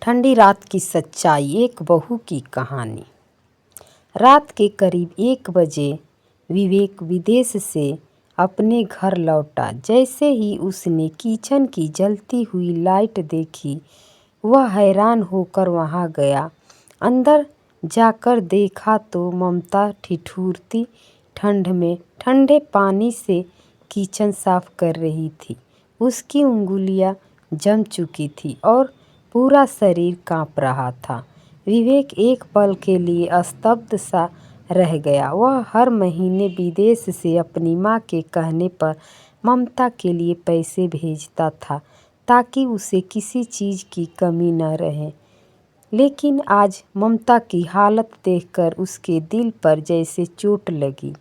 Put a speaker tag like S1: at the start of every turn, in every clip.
S1: ठंडी रात की सच्चाई। एक बहू की कहानी। रात के करीब 1 बजे विवेक विदेश से अपने घर लौटा। जैसे ही उसने किचन की जलती हुई लाइट देखी, वह हैरान होकर वहां गया। अंदर जाकर देखा तो ममता ठिठुरती ठंड में ठंडे पानी से किचन साफ कर रही थी। उसकी उंगलियां जम चुकी थी और पूरा शरीर कांप रहा था। विवेक एक पल के लिए स्तब्ध सा रह गया। वह हर महीने विदेश से अपनी माँ के कहने पर ममता के लिए पैसे भेजता था ताकि उसे किसी चीज़ की कमी न रहे। लेकिन आज ममता की हालत देखकर उसके दिल पर जैसे चोट लगी।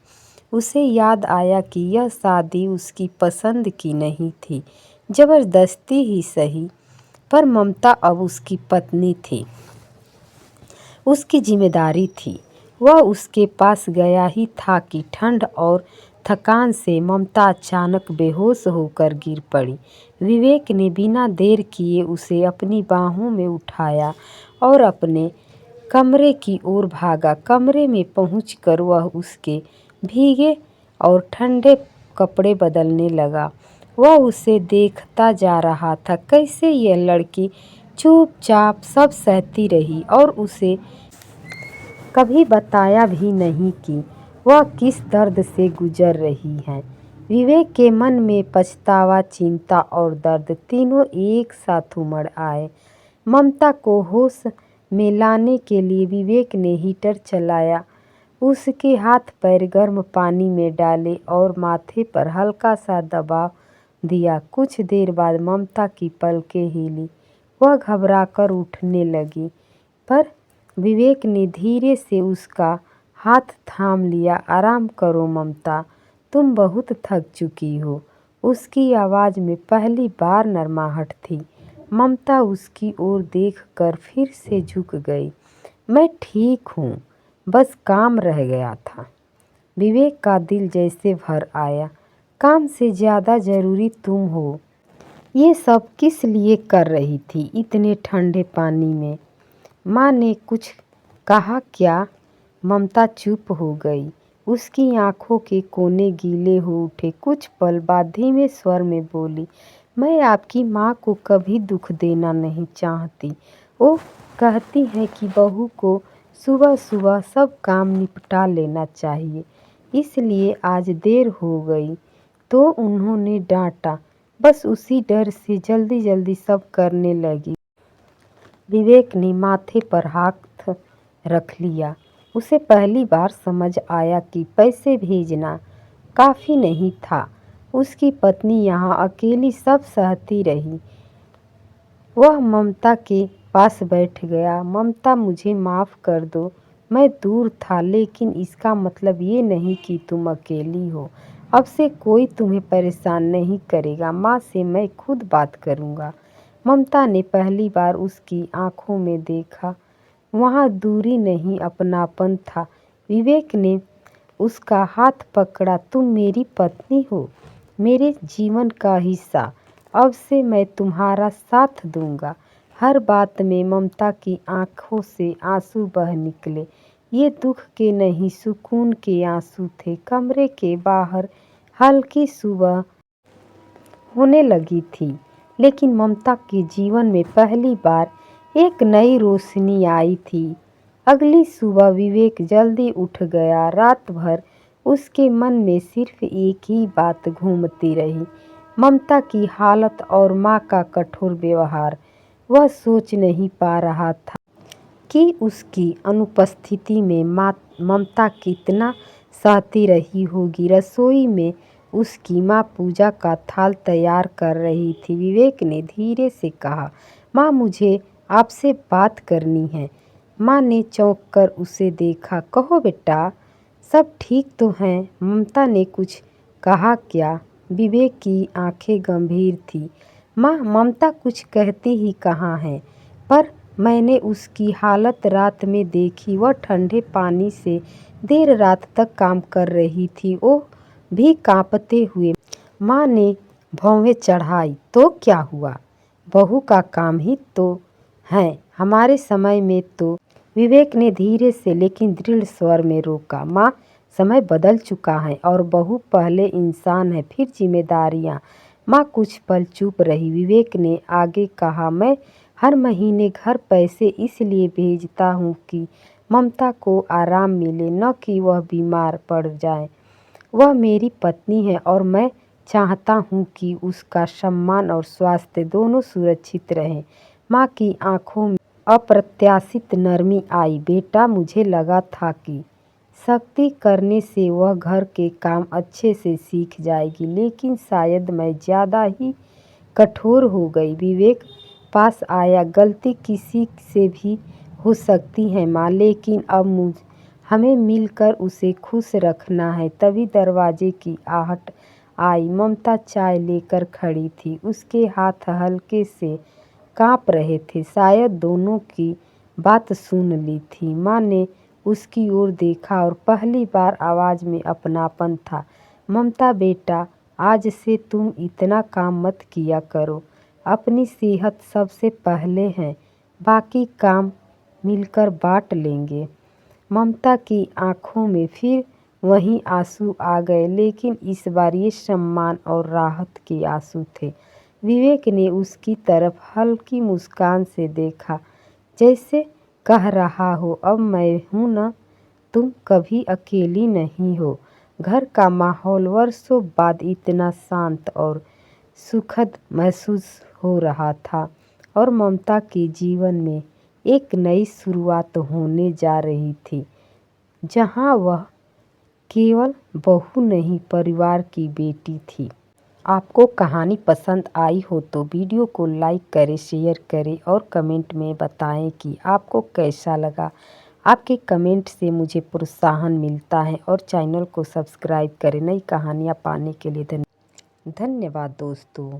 S1: उसे याद आया कि यह शादी उसकी पसंद की नहीं थी, जबरदस्ती ही सही, पर ममता अब उसकी पत्नी थी, उसकी जिम्मेदारी थी। वह उसके पास गया ही था कि ठंड और थकान से ममता अचानक बेहोश होकर गिर पड़ी। विवेक ने बिना देर किए उसे अपनी बाहों में उठाया और अपने कमरे की ओर भागा। कमरे में पहुंचकर वह उसके भीगे और ठंडे कपड़े बदलने लगा। वह उसे देखता जा रहा था, कैसे यह लड़की चुपचाप सब सहती रही और उसे कभी बताया भी नहीं कि वह किस दर्द से गुजर रही है। विवेक के मन में पछतावा, चिंता और दर्द तीनों एक साथ उमड़ आए। ममता को होश में लाने के लिए विवेक ने हीटर चलाया, उसके हाथ पैर गर्म पानी में डाले और माथे पर हल्का सा दबाव दिया। कुछ देर बाद ममता की पलकें हिली, वह घबराकर उठने लगी, पर विवेक ने धीरे से उसका हाथ थाम लिया। आराम करो ममता, तुम बहुत थक चुकी हो। उसकी आवाज़ में पहली बार नरमाहट थी। ममता उसकी ओर देखकर फिर से झुक गई। मैं ठीक हूँ, बस काम रह गया था। विवेक का दिल जैसे भर आया। काम से ज़्यादा ज़रूरी तुम हो। ये सब किस लिए कर रही थी इतने ठंडे पानी में? माँ ने कुछ कहा क्या? ममता चुप हो गई। उसकी आंखों के कोने गीले हो उठे। कुछ पल बाद धीमे स्वर में बोली, मैं आपकी माँ को कभी दुख देना नहीं चाहती। वो कहती हैं कि बहू को सुबह सुबह सब काम निपटा लेना चाहिए, इसलिए आज देर हो गई तो उन्होंने डांटा। बस उसी डर से जल्दी जल्दी सब करने लगी। विवेक ने माथे पर हाथ रख लिया। उसे पहली बार समझ आया कि पैसे भेजना काफ़ी नहीं था। उसकी पत्नी यहाँ अकेली सब सहती रही। वह ममता के पास बैठ गया। ममता, मुझे माफ़ कर दो, मैं दूर था, लेकिन इसका मतलब ये नहीं कि तुम अकेली हो। अब से कोई तुम्हें परेशान नहीं करेगा। माँ से मैं खुद बात करूँगा। ममता ने पहली बार उसकी आंखों में देखा। वहाँ दूरी नहीं, अपनापन था। विवेक ने उसका हाथ पकड़ा। तुम मेरी पत्नी हो, मेरे जीवन का हिस्सा। अब से मैं तुम्हारा साथ दूंगा हर बात में। ममता की आंखों से आंसू बह निकले। ये दुख के नहीं, सुकून के आंसू थे। कमरे के बाहर हल्की सुबह होने लगी थी, लेकिन ममता के जीवन में पहली बार एक नई रोशनी आई थी। अगली सुबह विवेक जल्दी उठ गया। रात भर उसके मन में सिर्फ एक ही बात घूमती रही, ममता की हालत और माँ का कठोर व्यवहार। वह सोच नहीं पा रहा था कि उसकी अनुपस्थिति में ममता कितना सहती रही होगी। रसोई में उसकी माँ पूजा का थाल तैयार कर रही थी। विवेक ने धीरे से कहा, माँ, मुझे आपसे बात करनी है। माँ ने चौंक कर उसे देखा। कहो बेटा, सब ठीक तो हैं? ममता ने कुछ कहा क्या? विवेक की आंखें गंभीर थी। माँ, ममता कुछ कहती ही कहाँ है, पर मैंने उसकी हालत रात में देखी। वह ठंडे पानी से देर रात तक काम कर रही थी, वो भी कांपते हुए। माँ ने भौहें चढ़ाई। तो क्या हुआ? बहू का काम ही तो है हमारे समय में तो। विवेक ने धीरे से लेकिन दृढ़ स्वर में रोका। माँ, समय बदल चुका है और बहू पहले इंसान है फिर जिम्मेदारियाँ। माँ कुछ पल चुप रही। विवेक ने आगे कहा, मैं हर महीने घर पैसे इसलिए भेजता हूँ कि ममता को आराम मिले, न कि वह बीमार पड़ जाए। वह मेरी पत्नी है और मैं चाहता हूँ कि उसका सम्मान और स्वास्थ्य दोनों सुरक्षित रहें। माँ की आंखों में अप्रत्याशित नरमी आई। बेटा, मुझे लगा था कि सख्ती करने से वह घर के काम अच्छे से सीख जाएगी, लेकिन शायद मैं ज़्यादा ही कठोर हो गई। विवेक पास आया। गलती किसी से भी हो सकती है माँ, लेकिन अब हमें मिलकर उसे खुश रखना है। तभी दरवाजे की आहट आई। ममता चाय लेकर खड़ी थी। उसके हाथ हल्के से कांप रहे थे। शायद दोनों की बात सुन ली थी। माँ ने उसकी ओर देखा और पहली बार आवाज़ में अपनापन था। ममता बेटा, आज से तुम इतना काम मत किया करो। अपनी सेहत सबसे पहले है, बाकी काम मिलकर बांट लेंगे। ममता की आंखों में फिर वहीं आंसू आ गए, लेकिन इस बार ये सम्मान और राहत के आंसू थे। विवेक ने उसकी तरफ हल्की मुस्कान से देखा, जैसे कह रहा हो, अब मैं हूं ना, तुम कभी अकेली नहीं हो। घर का माहौल वर्षों बाद इतना शांत और सुखद महसूस हो रहा था और ममता के जीवन में एक नई शुरुआत होने जा रही थी, जहां वह केवल बहू नहीं, परिवार की बेटी थी। आपको कहानी पसंद आई हो तो वीडियो को लाइक करें, शेयर करें और कमेंट में बताएं कि आपको कैसा लगा। आपके कमेंट से मुझे प्रोत्साहन मिलता है और चैनल को सब्सक्राइब करें। नई कहानियाँ पाने के लिए धन्यवाद दोस्तों।